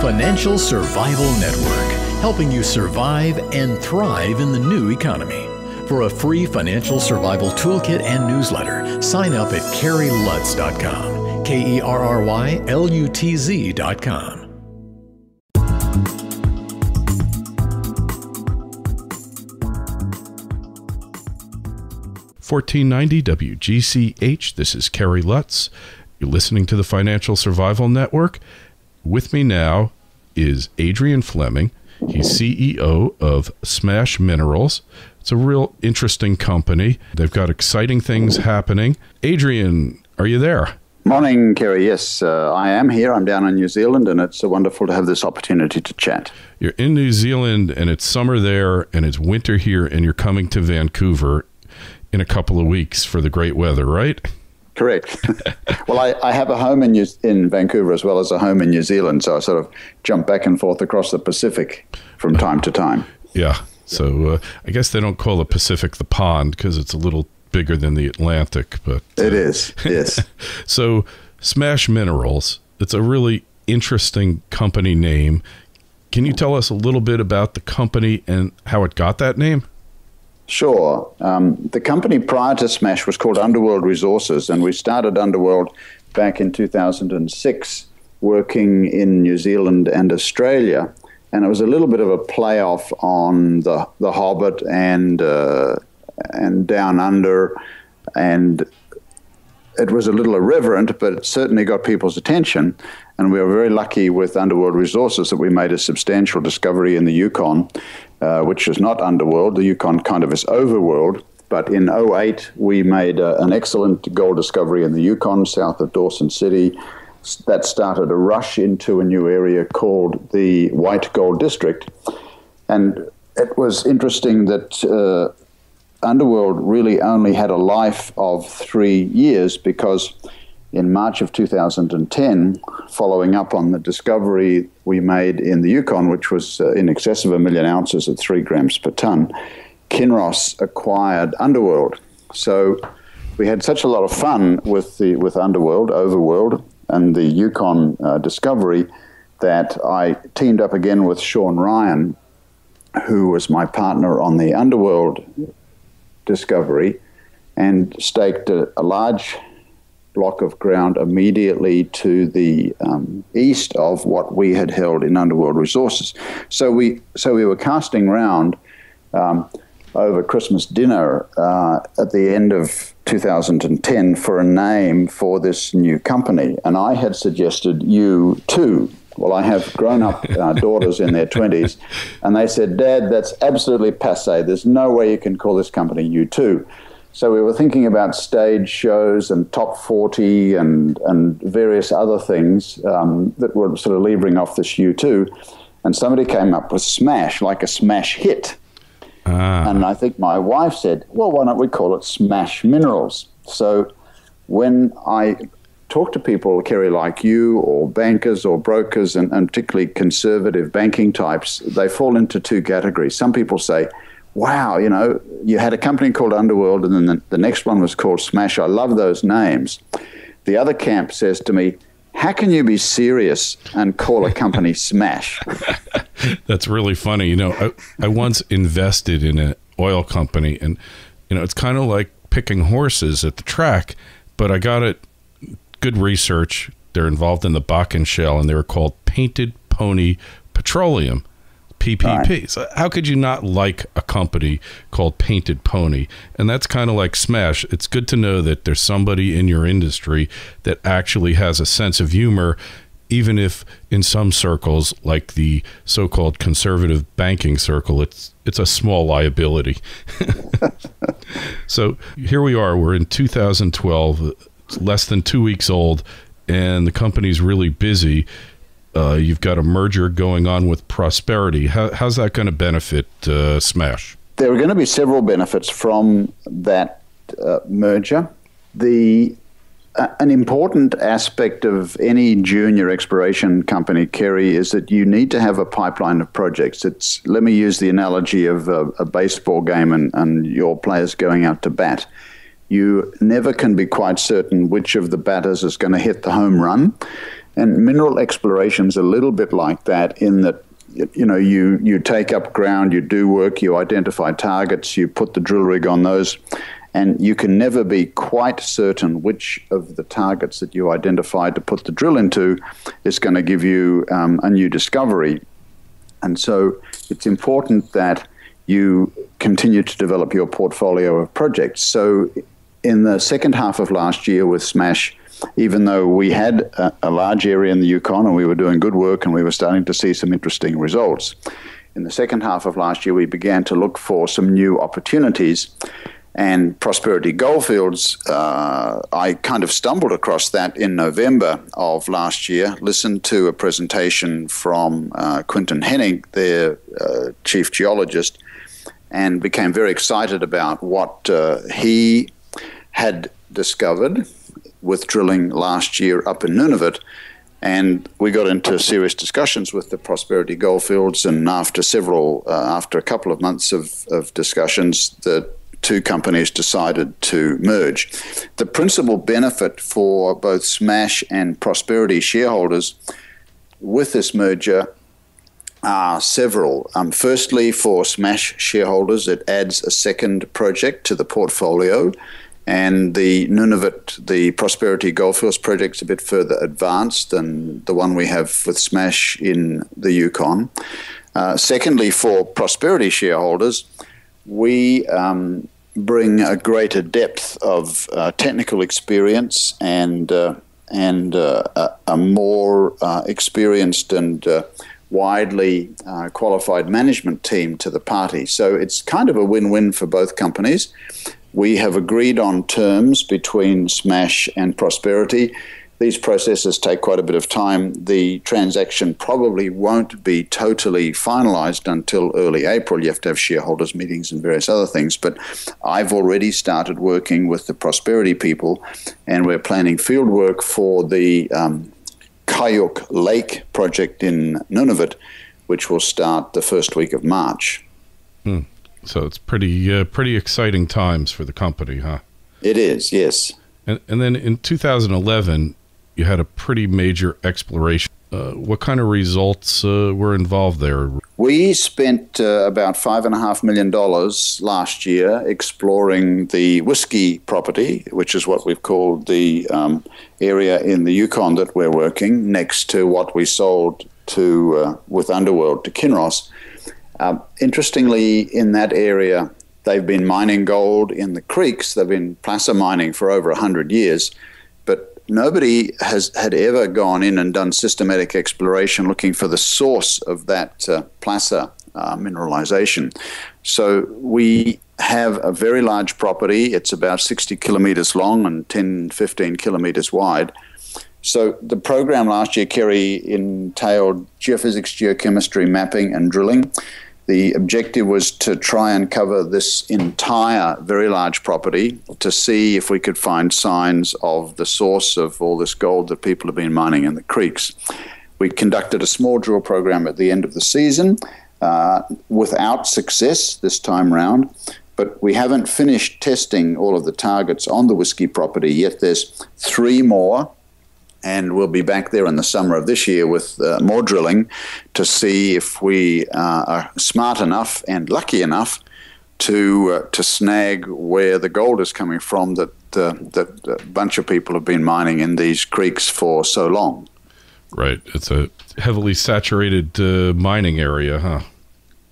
Financial Survival Network, helping you survive and thrive in the new economy. For a free financial survival toolkit and newsletter, sign up at KerryLutz.com, KerryLutz.com. 1490 WGCH. This is Kerry Lutz. You're listening to the Financial Survival Network. With me now is Adrian Fleming. He's CEO of Smash Minerals. It's a real interesting company. They've got exciting things happening. Adrian, are you there? Morning, Kerry. Yes, I am here. I'm down in New Zealand, and it's wonderful to have this opportunity to chat. You're in New Zealand, and it's summer there, and it's winter here, and you're coming to Vancouver in a couple of weeks for the great weather, right? Correct. Well, I have a home in Vancouver as well as a home in New Zealand, so I sort of jump back and forth across the Pacific from time to time. Yeah. So I guess they don't call the Pacific the pond because it's a little bigger than the Atlantic, but it is. Yes. So Smash Minerals, it's a really interesting company name. Can you tell us a little bit about the company and how it got that name? Sure. The company prior to Smash was called Underworld Resources, and we started Underworld back in 2006, working in New Zealand and Australia. And it was a little bit of a playoff on the Hobbit and Down Under, and it was a little irreverent, but it certainly got people's attention. And we were very lucky with Underworld Resources that we made a substantial discovery in the Yukon, which is not Underworld. The Yukon kind of is Overworld. But in 2008, we made an excellent gold discovery in the Yukon, south of Dawson City. That started a rush into a new area called the White Gold District. And it was interesting that Underworld really only had a life of 3 years, because in March of 2010, following up on the discovery we made in the Yukon, which was in excess of 1 million ounces at 3 grams per ton, Kinross acquired Underworld. So we had such a lot of fun with Underworld, Overworld, and the Yukon discovery that I teamed up again with Sean Ryan, who was my partner on the Underworld discovery, and staked a large block of ground immediately to the east of what we had held in Underworld Resources. So we were casting round over Christmas dinner at the end of 2010 for a name for this new company, and I had suggested U2. Well, I have grown-up daughters in their 20s, and they said, "Dad, that's absolutely passé. There's no way you can call this company U2." So we were thinking about stage shows and top 40 and various other things that were sort of levering off this U2, and somebody came up with Smash, like a smash hit. And I think my wife said, well, why don't we call it Smash Minerals? So when I talk to people, Kerry, like you, or bankers or brokers, and particularly conservative banking types, they fall into two categories. Some people say, wow, you had a company called Underworld, and then the next one was called Smash. I love those names. The other camp says to me, how can you be serious and call a company Smash? That's really funny. I once invested in an oil company, and, it's kind of like picking horses at the track, but I got it good research. They're involved in the Bakken Shale, and they were called Painted Pony Petroleum, PPP. Right. So how could you not like a company called Painted Pony? And that's kind of like Smash. It's good to know that there's somebody in your industry that actually has a sense of humor, even if in some circles, like the so-called conservative banking circle, it's a small liability. So here we are. We're in 2012. It's less than 2 weeks old, and the company's really busy. You've got a merger going on with Prosperity. How's that going to benefit Smash? There are going to be several benefits from that merger. An important aspect of any junior exploration company, Kerry, is that you need to have a pipeline of projects. Let me use the analogy of a baseball game and your players going out to bat. You never can be quite certain which of the batters is going to hit the home run. And mineral exploration's a little bit like that in that, you take up ground, you do work, you identify targets, you put the drill rig on those, and you can never be quite certain which of the targets that you identified to put the drill into is going to give you a new discovery. And so it's important that you continue to develop your portfolio of projects. So in the second half of last year with SMASH, even though we had a large area in the Yukon and we were doing good work and we were starting to see some interesting results, in the second half of last year we began to look for some new opportunities. And Prosperity Goldfields, I kind of stumbled across that in November of last year, listened to a presentation from Quinton Hennig, their chief geologist, and became very excited about what he had discovered with drilling last year up in Nunavut. And we got into serious discussions with the Prosperity Goldfields, and after a couple of months of discussions, the two companies decided to merge. The principal benefit for both SMASH and Prosperity shareholders with this merger are several. Firstly, for SMASH shareholders, it adds a second project to the portfolio, and the Nunavut, the Prosperity Goldfields project is a bit further advanced than the one we have with SMASH in the Yukon. Secondly, for Prosperity shareholders, we bring a greater depth of technical experience and a more experienced and widely qualified management team to the party. So it's kind of a win-win for both companies. We have agreed on terms between SMASH and Prosperity. These processes take quite a bit of time. The transaction probably won't be totally finalized until early April. You have to have shareholders meetings and various other things. But I've already started working with the Prosperity people, and we're planning field work for the Kayuk Lake project in Nunavut, which will start the first week of March. So it's pretty exciting times for the company, huh? It is, yes. And then in 2011, you had a pretty major exploration. What kind of results were involved there? We spent about $5.5 million last year exploring the Whiskey property, which is what we've called the area in the Yukon that we're working, next to what we sold to with Underworld to Kinross. Interestingly, in that area, they've been mining gold in the creeks. They've been placer mining for over 100 years, but nobody had ever gone in and done systematic exploration looking for the source of that placer mineralization. So we have a very large property. It's about 60 kilometers long and 10, 15 kilometers wide. So the program last year, Kerry, entailed geophysics, geochemistry, mapping, and drilling. The objective was to try and cover this entire very large property to see if we could find signs of the source of all this gold that people have been mining in the creeks. We conducted a small drill program at the end of the season without success this time round, but we haven't finished testing all of the targets on the Whiskey property yet. There's 3 more. And we'll be back there in the summer of this year with more drilling to see if we are smart enough and lucky enough to snag where the gold is coming from that a bunch of people have been mining in these creeks for so long. Right. It's a heavily saturated mining area, huh?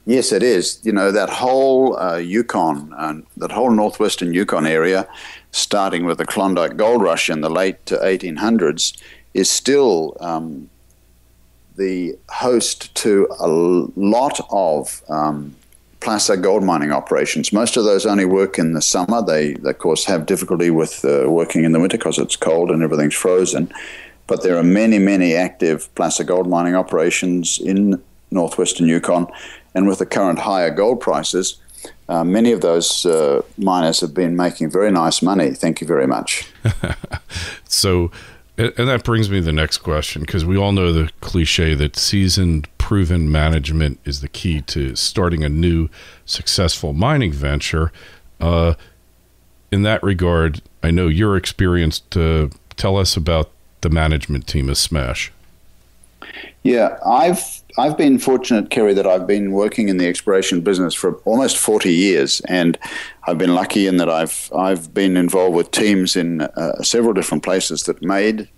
Yes, it is. You know, that whole Yukon, that whole northwestern Yukon area, starting with the Klondike Gold Rush in the late 1800s, is still the host to a lot of placer gold mining operations. Most of those only work in the summer. They of course, have difficulty with working in the winter because it's cold and everything's frozen. But there are many, many active placer gold mining operations in northwestern Yukon. And with the current higher gold prices, many of those miners have been making very nice money. Thank you very much. So, and that brings me to the next question, because we all know the cliche that seasoned, proven management is the key to starting a new, successful mining venture. In that regard, I know you're experienced. Tell us about the management team of SMASH. Yeah, I've been fortunate, Kerry, that I've been working in the exploration business for almost 40 years, and I've been lucky in that I've been involved with teams in several different places that made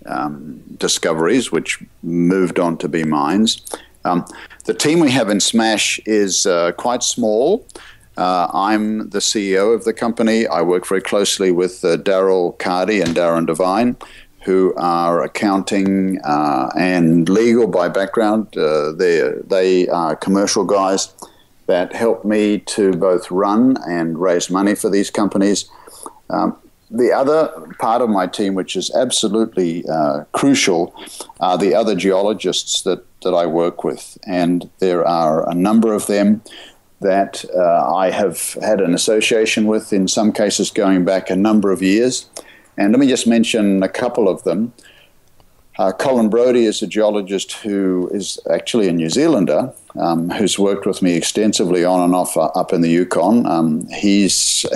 discoveries, which moved on to be mines. The team we have in SMASH is quite small. I'm the CEO of the company. I work very closely with Daryl Cardy and Darren Devine, who are accounting and legal by background. They are commercial guys that help me to both run and raise money for these companies. The other part of my team, which is absolutely crucial, are the other geologists that I work with. And there are a number of them that I have had an association with, in some cases going back a number of years. And let me just mention a couple of them. Colin Brodie is a geologist who is actually a New Zealander, who's worked with me extensively on and off up in the Yukon. He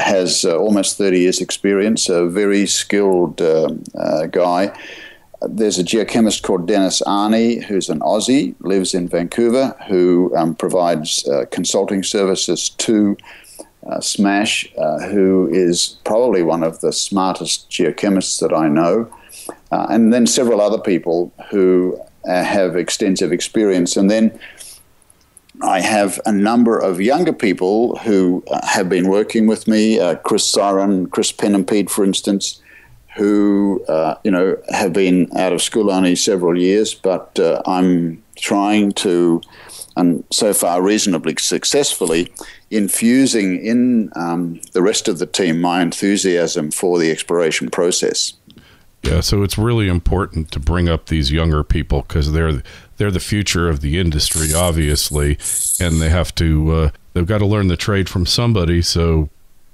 has almost 30 years experience, a very skilled guy. There's a geochemist called Dennis Arney, who's an Aussie, lives in Vancouver, who provides consulting services to SMASH, who is probably one of the smartest geochemists that I know, and then several other people who have extensive experience. And then I have a number of younger people who have been working with me, Chris Siren, Chris Pennempede, for instance, who have been out of school only several years, but I'm trying to, and so far reasonably successfully, infusing in the rest of the team my enthusiasm for the exploration process. Yeah, so it's really important to bring up these younger people because they're the future of the industry, obviously, and they have to they've got to learn the trade from somebody. So,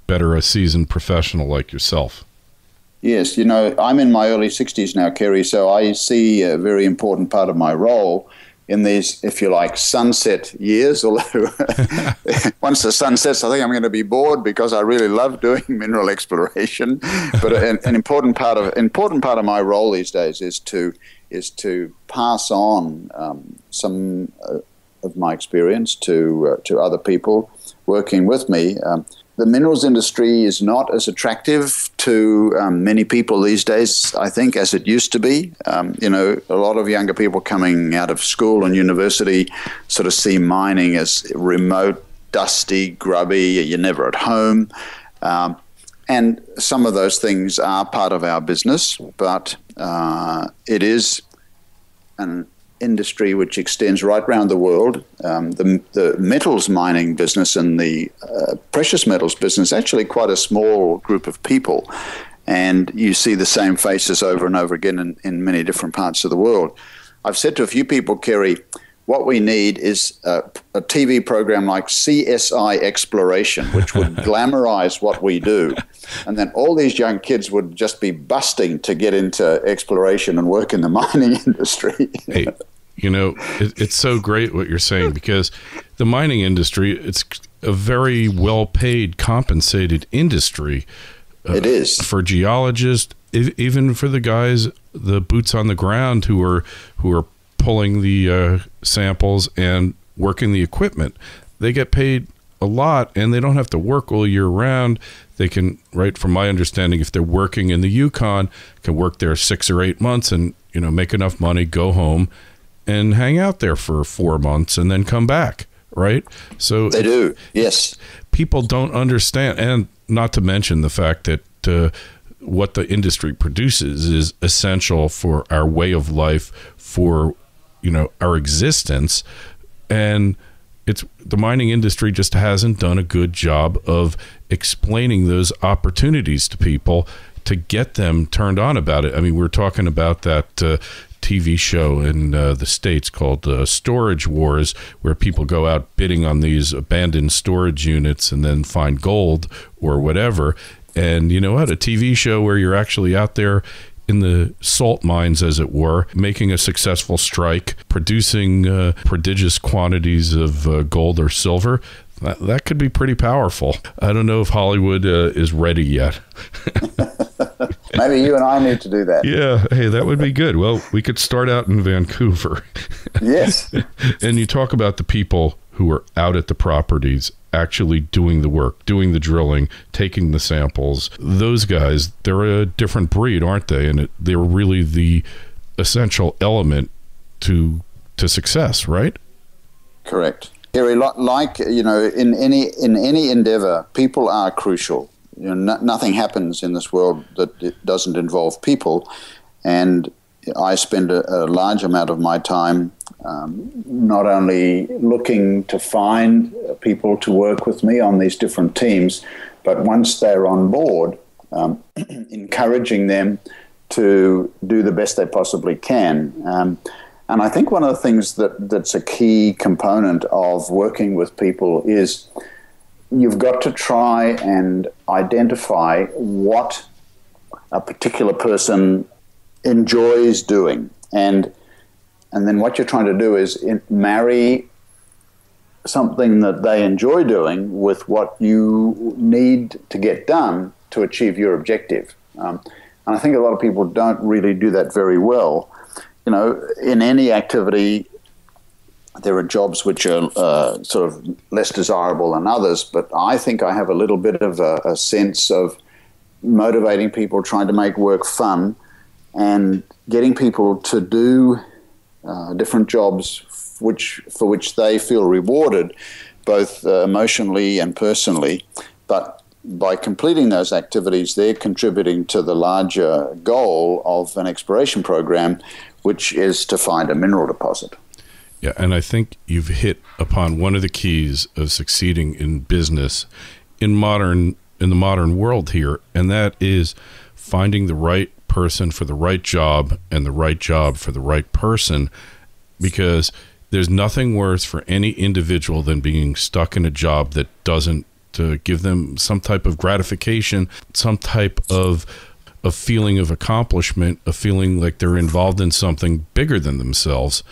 better a seasoned professional like yourself. Yes, I'm in my early 60s now, Kerry, so I see a very important part of my role in these, if you like, sunset years, although once the sun sets, I think I'm going to be bored because I really love doing mineral exploration. But an important part of my role these days is to pass on some of my experience to other people working with me. The minerals industry is not as attractive to many people these days, I think, as it used to be. A lot of younger people coming out of school and university sort of see mining as remote, dusty, grubby, you're never at home. And some of those things are part of our business, but it is an industry which extends right around the world. The metals mining business and the precious metals business, actually quite a small group of people. And you see the same faces over and over again in many different parts of the world. I've said to a few people, Kerry, what we need is a TV program like CSI Exploration, which would glamorize what we do. And then all these young kids would just be busting to get into exploration and work in the mining industry. Hey, it's so great what you're saying, because the mining industry, it's a very well-paid, compensated industry. It is. For geologists, even for the guys, the boots on the ground who are pulling the samples and working the equipment. They get paid a lot, and they don't have to work all year round. They can, right, from my understanding, if they're working in the Yukon, can work there 6 or 8 months and make enough money, go home, and hang out there for 4 months and then come back, right? So they do, yes. People don't understand, and not to mention the fact that what the industry produces is essential for our way of life, for our existence, and the mining industry just hasn't done a good job of explaining those opportunities to people to get them turned on about it. I mean, we're talking about that TV show in the States called Storage Wars, where people go out bidding on these abandoned storage units and then find gold or whatever. And you know what? A TV show where you're actually out there in the salt mines, as it were, making a successful strike, producing prodigious quantities of gold or silver, That could be pretty powerful. I don't know if Hollywood is ready yet. Maybe you and I need to do that. Yeah, hey, that would be good. Well, we could start out in Vancouver. Yes. And you talk about the people who are out at the properties, actually doing the work, doing the drilling, taking the samples. Those guys, they're a different breed, aren't they? And they're really the essential element to success, right? Correct. Gary, like, in any endeavor, people are crucial. Nothing happens in this world that it doesn't involve people. And I spend a large amount of my time not only looking to find people to work with me on these different teams, but once they're on board, encouraging them to do the best they possibly can. And I think one of the things that's a key component of working with people is you've got to try and identify what a particular person enjoys doing. And then what you're trying to do is marry something that they enjoy doing with what you need to get done to achieve your objective. And I think a lot of people don't really do that very well. In any activity, there are jobs which are sort of less desirable than others, but I think I have a little bit of a sense of motivating people, trying to make work fun, and getting people to do different jobs for which they feel rewarded, both emotionally and personally. But by completing those activities, they're contributing to the larger goal of an exploration program, which is to find a mineral deposit. Yeah, and I think you've hit upon one of the keys of succeeding in business in the modern world here, and that is finding the right person for the right job and the right job for the right person, because there's nothing worse for any individual than being stuck in a job that doesn't give them some type of gratification, some type of a feeling of accomplishment, a feeling like they're involved in something bigger than themselves.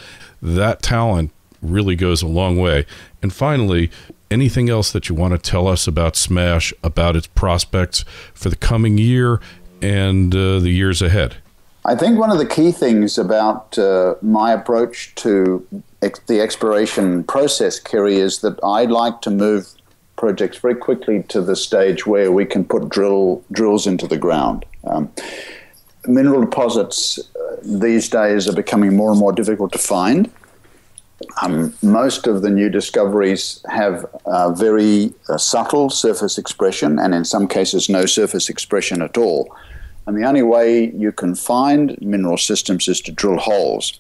That talent really goes a long way. And finally, anything else that you want to tell us about SMASH, about its prospects for the coming year and the years ahead? I think one of the key things about my approach to the exploration process, Kerry, is that I like to move projects very quickly to the stage where we can put drills into the ground. Mineral deposits these days are becoming more and more difficult to find. Most of the new discoveries have very subtle surface expression, and in some cases no surface expression at all. And the only way you can find mineral systems is to drill holes.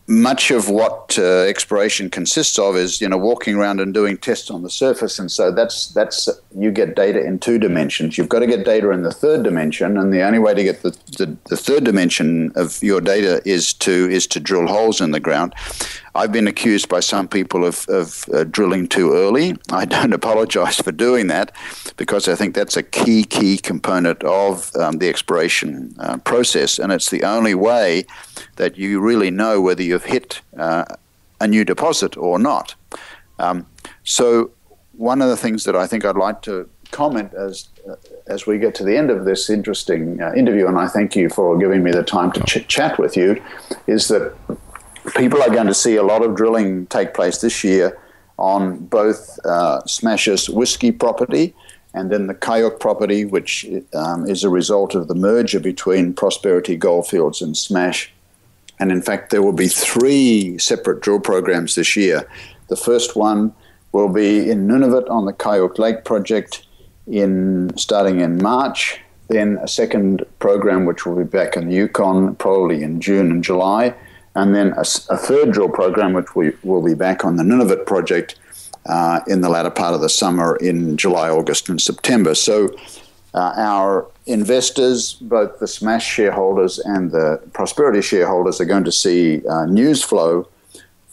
Much of what exploration consists of is, walking around and doing tests on the surface, and so that's you get data in two dimensions. You've got to get data in the third dimension, and the only way to get the third dimension of your data is to drill holes in the ground. I've been accused by some people of drilling too early. I don't apologize for doing that, because I think that's a key component of the exploration process, and it's the only way that you really know whether you've hit a new deposit or not. So one of the things that I think I'd like to comment as we get to the end of this interesting interview, and I thank you for giving me the time to chat with you, is that people are going to see a lot of drilling take place this year on both SMASH's Whiskey property and then the Kayuk property, which is a result of the merger between Prosperity Goldfields and SMASH. And in fact, there will be 3 separate drill programs this year. The first one will be in Nunavut on the Kayuk Lake project starting in March. Then a second program, which will be back in the Yukon, probably in June and July. And then a third drill program, which will be back on the Nunavut project in the latter part of the summer in July, August, and September. So our investors, both the SMASH shareholders and the Prosperity shareholders, are going to see news flow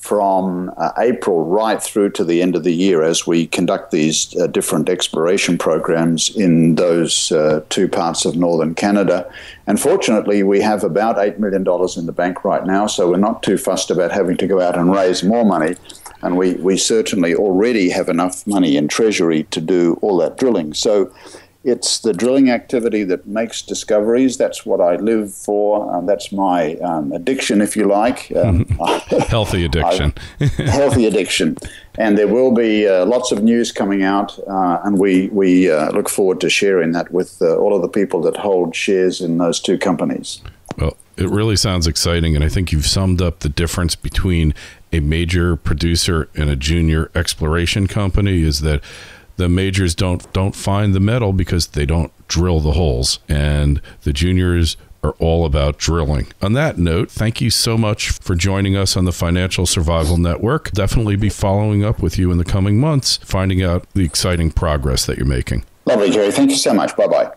from April right through to the end of the year as we conduct these different exploration programs in those two parts of northern Canada. And fortunately, we have about $8 million in the bank right now, so we're not too fussed about having to go out and raise more money. And we certainly already have enough money in Treasury to do all that drilling. So it's the drilling activity that makes discoveries. That's what I live for. That's my addiction, if you like. Healthy addiction. Healthy addiction. And there will be lots of news coming out, and we look forward to sharing that with all of the people that hold shares in those two companies. Well, it really sounds exciting, and I think you've summed up the difference between a major producer and a junior exploration company is that the majors don't find the metal because they don't drill the holes, and the juniors are all about drilling. On that note, thank you so much for joining us on the Financial Survival Network. Definitely be following up with you in the coming months, finding out the exciting progress that you're making. Lovely, Jerry. Thank you so much. Bye-bye.